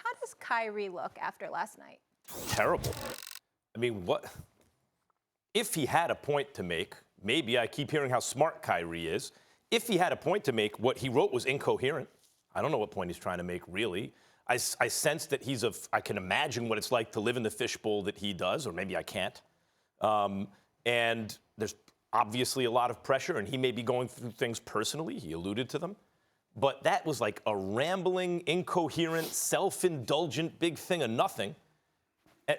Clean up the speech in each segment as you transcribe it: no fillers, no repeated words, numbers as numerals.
How does Kyrie look after last night? Terrible. I mean, what? If he had a point to make, maybe I keep hearing how smart Kyrie is. If he had a point to make, what he wrote was incoherent. I don't know what point he's trying to make, really. I sense that I can imagine what it's like to live in the fishbowl that he does, or maybe I can't. And there's obviously a lot of pressure, and he may be going through things personally. He alluded to them. But that was like a rambling, incoherent, self-indulgent big thing of nothing.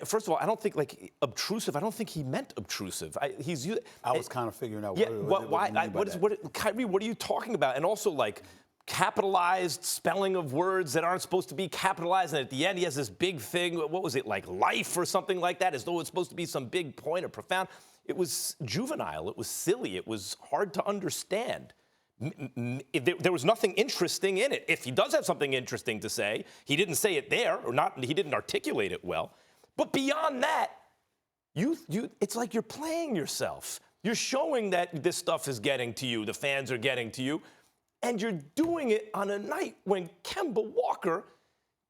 First of all, I don't think, like, obtrusive, I don't think he meant obtrusive. I was kind of figuring out Kyrie, what are you talking about? And also, like, capitalized spelling of words that aren't supposed to be capitalized, and at the end he has this big thing, what was it, like life or something like that, as though it's supposed to be some big point or profound. It was juvenile, it was silly, it was hard to understand. There was nothing interesting in it. If he does have something interesting to say, he didn't say it there, or not, he didn't articulate it well. But beyond that, it's like you're playing yourself. You're showing that this stuff is getting to you, the fans are getting to you, and you're doing it on a night when Kemba Walker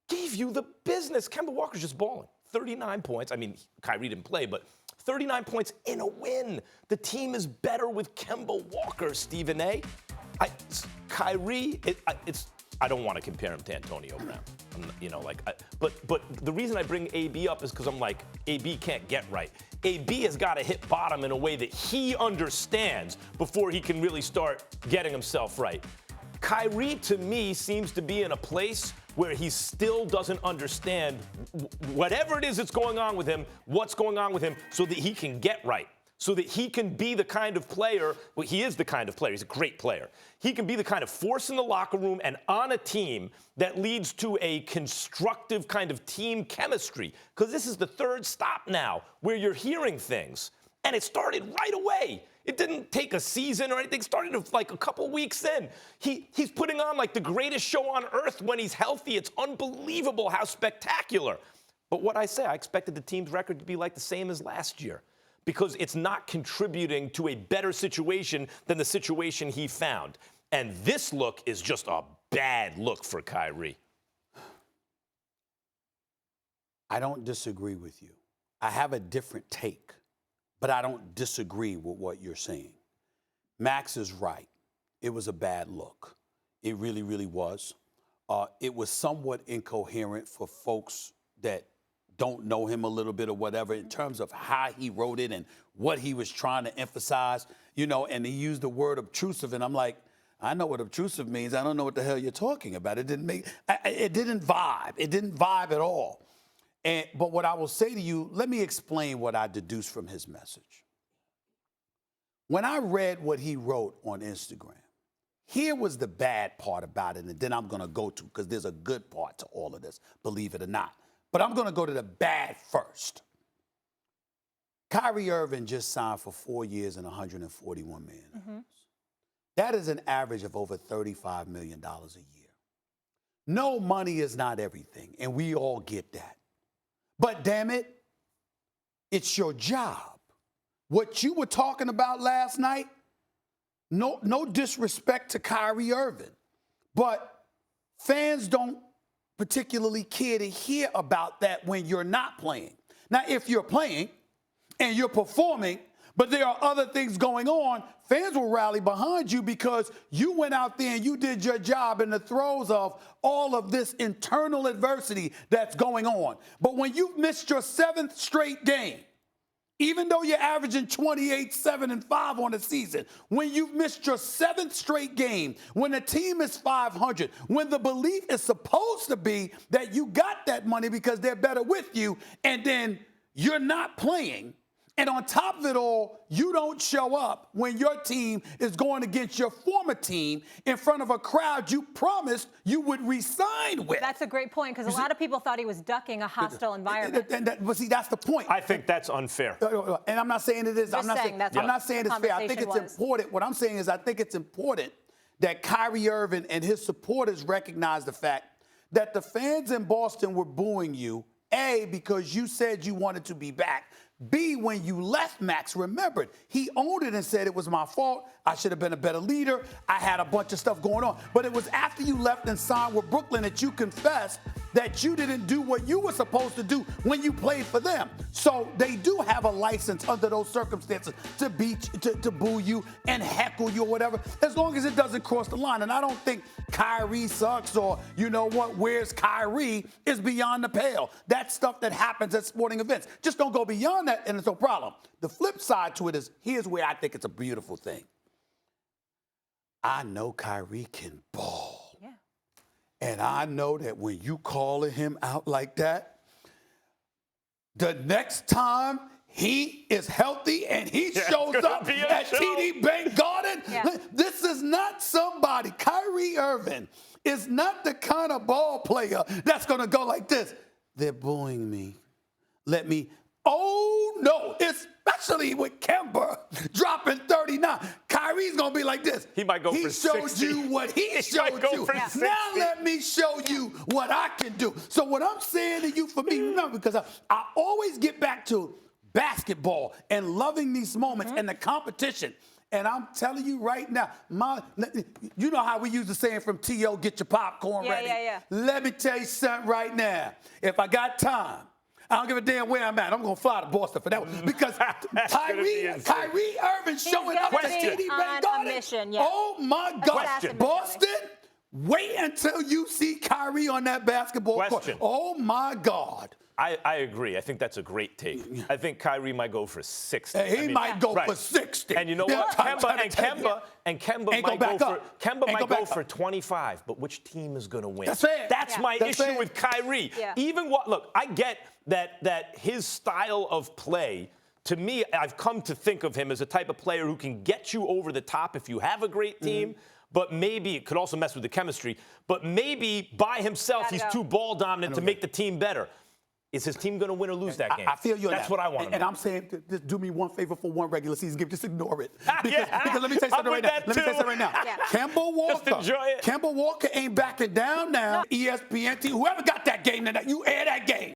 gave you the business. Kemba Walker's just balling. 39 points. I mean, Kyrie didn't play, but 39 points in a win. The team is better with Kemba Walker, Stephen A. Kyrie, I don't want to compare him to Antonio Brown. But the reason I bring AB up is because I'm like, AB can't get right. AB has got to hit bottom in a way that he understands before he can really start getting himself right. Kyrie, to me, seems to be in a place where he still doesn't understand whatever it is that's going on with him, what's going on with him, so that he can get right. So that he can be the kind of player, well, he is the kind of player, he's a great player. He can be the kind of force in the locker room and on a team that leads to a constructive kind of team chemistry. Because this is the third stop now where you're hearing things. And it started right away. It didn't take a season or anything. It started like a couple weeks in. He's putting on like the greatest show on earth when he's healthy. It's unbelievable how spectacular. But what I say, I expected the team's record to be like the same as last year, because it's not contributing to a better situation than the situation he found. And this look is just a bad look for Kyrie. I don't disagree with you. I have a different take, but I don't disagree with what you're saying. Max is right. It was a bad look. It really, really was. It was somewhat incoherent for folks that don't know him a little bit or whatever in terms of how he wrote it and what he was trying to emphasize, and he used the word obtrusive, and I'm like, I know what obtrusive means. I don't know what the hell you're talking about. It didn't vibe. It didn't vibe at all. But what I will say to you, let me explain what I deduced from his message. When I read what he wrote on Instagram, here was the bad part about it, and then I'm going to go to, because there's a good part to all of this, believe it or not. But I'm going to go to the bad first. Kyrie Irving just signed for 4 years and $141 million. Mm-hmm. That is an average of over $35 million a year. No, money is not everything, and we all get that. But damn it, it's your job. What you were talking about last night, no disrespect to Kyrie Irving, but fans don't particularly care to hear about that when you're not playing. Now, if you're playing and you're performing, but there are other things going on, fans will rally behind you because you went out there and you did your job in the throes of all of this internal adversity that's going on. But when you've missed your 7th straight game, even though you're averaging 28, 7, and 5 on the season, when you've missed your 7th straight game, when the team is 500, when the belief is supposed to be that you got that money because they're better with you, and then you're not playing, and on top of it all, you don't show up when your team is going against your former team in front of a crowd you promised you would re-sign with. That's a great point, because a lot of people thought he was ducking a hostile environment. But see, that's the point. I think that's unfair. And I'm not saying it is. I'm not saying it's fair. I think it's important. What I'm saying is I think it's important that Kyrie Irving and his supporters recognize the fact that the fans in Boston were booing you, A, because you said you wanted to be back, B, when you left, Max remembered. He owned it and said it was my fault. I should have been a better leader. I had a bunch of stuff going on. But it was after you left and signed with Brooklyn that you confessed that you didn't do what you were supposed to do when you played for them. So they do have a license under those circumstances to to boo you and heckle you or whatever, as long as it doesn't cross the line. And I don't think Kyrie sucks or, you know what, where's Kyrie is beyond the pale. That's stuff that happens at sporting events. Just don't go beyond that and it's no problem. The flip side to it is, here's where I think it's a beautiful thing. I know Kyrie can ball. And I know that when you calling him out like that, the next time he is healthy and he shows up at TD Bank Garden, this is not somebody. Kyrie Irving is not the kind of ball player that's going to go like this. They're booing me. Let me. Oh, no, especially with Kemba dropping 39. Kyrie's going to be like this. He might go for 60. He showed you what he showed you. Now let me show you what I can do. So what I'm saying to you, for me, remember, because I always get back to basketball and loving these moments and the competition. And I'm telling you right now, you know how we use the saying from T.O., get your popcorn ready. Let me tell you something right now. If I got time, I don't give a damn where I'm at. I'm going to fly to Boston for that one. Because Kyrie Irving showing up at TD Bank Garden. Oh, my God. Boston, wait until you see Kyrie on that basketball court. Oh, my God. I agree. I think that's a great take. I think Kyrie might go for 60. He might go for 60. And you know what? Kemba might go for 25. But which team is going to win? That's fair. That's my issue with Kyrie. Look, I get that his style of play, to me, I've come to think of him as a type of player who can get you over the top if you have a great team. But maybe it could also mess with the chemistry. But maybe by himself, he's too ball dominant to make the team better. Is his team going to win or lose that game? I feel you on that. That's what I want to know. And I'm saying, just do me one favor for one regular season game. Just ignore it. Because let me tell you something right now. Kemba Walker ain't backing down now. ESPN team, whoever got that game tonight, you air that game.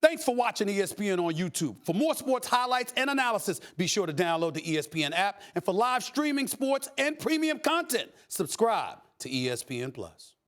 Thanks for watching ESPN on YouTube. For more sports highlights and analysis, be sure to download the ESPN app. And for live streaming sports and premium content, subscribe to ESPN+.